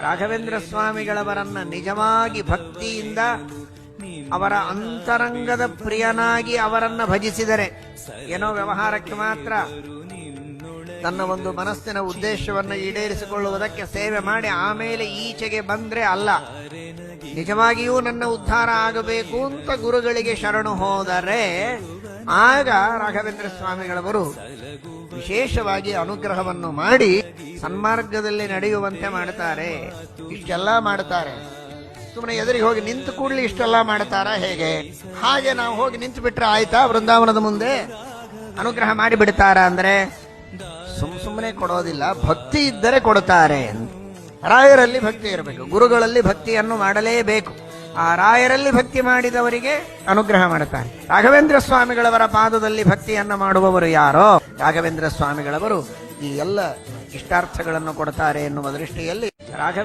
ರಾಘವೇಂದ್ರ ಸ್ವಾಮಿಗಳವರನ್ನ ನಿಜವಾಗಿ ಭಕ್ತಿಯಿಂದ ಅವರ ಅಂತರಂಗದ ಪ್ರಿಯನಾಗಿ ಅವರನ್ನ ಭಜಿಸಿದರೆ ಏನೋ ವ್ಯವಹಾರಕ್ಕೆ ಮಾತ್ರ ತನ್ನ ಒಂದು ಮನಸ್ಸಿನ ಉದ್ದೇಶವನ್ನು ಈಡೇರಿಸಿಕೊಳ್ಳುವುದಕ್ಕೆ ಸೇವೆ ಮಾಡಿ ಆಮೇಲೆ ಈಚೆಗೆ ಬಂದ್ರೆ ಅಲ್ಲ, ನಿಜವಾಗಿಯೂ ನನ್ನ ಉದ್ಧಾರ ಆಗಬೇಕು ಅಂತ ಗುರುಗಳಿಗೆ ಶರಣು ಹೋದರೆ ಆಗ ರಾಘವೇಂದ್ರ ಸ್ವಾಮಿಗಳವರು ವಿಶೇಷವಾಗಿ ಅನುಗ್ರಹವನ್ನು ಮಾಡಿ ಸನ್ಮಾರ್ಗದಲ್ಲಿ ನಡೆಯುವಂತೆ ಮಾಡುತ್ತಾರೆ. ಇಷ್ಟೆಲ್ಲ ಮಾಡುತ್ತಾರೆ. ಸುಮ್ಮನೆ ಎದುರಿಗೆ ಹೋಗಿ ನಿಂತು ಕೂಡಲೇ ಇಷ್ಟೆಲ್ಲ ಮಾಡ್ತಾರ ಹೇಗೆ? ಹಾಗೆ ನಾವು ಹೋಗಿ ನಿಂತು ಬಿಟ್ರೆ ಆಯ್ತಾ? ವೃಂದಾವನದ ಮುಂದೆ ಅನುಗ್ರಹ ಮಾಡಿ ಬಿಡ್ತಾರ ಅಂದ್ರೆ ಸುಮ್ಮನೆ ಕೊಡೋದಿಲ್ಲ, ಭಕ್ತಿ ಇದ್ದರೆ ಕೊಡುತ್ತಾರೆ. ರಾಯರಲ್ಲಿ ಭಕ್ತಿ ಇರಬೇಕು, ಗುರುಗಳಲ್ಲಿ ಭಕ್ತಿಯನ್ನು ಮಾಡಲೇಬೇಕು. ಆ ರಾಯರಲ್ಲಿ ಭಕ್ತಿ ಮಾಡಿದವರಿಗೆ ಅನುಗ್ರಹ ಮಾಡುತ್ತಾರೆ. ರಾಘವೇಂದ್ರ ಸ್ವಾಮಿಗಳವರ ಪಾದದಲ್ಲಿ ಭಕ್ತಿಯನ್ನು ಮಾಡುವವರು ಯಾರೋ ರಾಘವೇಂದ್ರ ಸ್ವಾಮಿಗಳವರು ಈ ಎಲ್ಲ ಇಷ್ಟಾರ್ಥಗಳನ್ನು ಕೊಡುತ್ತಾರೆ ಎನ್ನುವ ದೃಷ್ಟಿಯಲ್ಲಿ ರಾಘವೇಂದ್ರ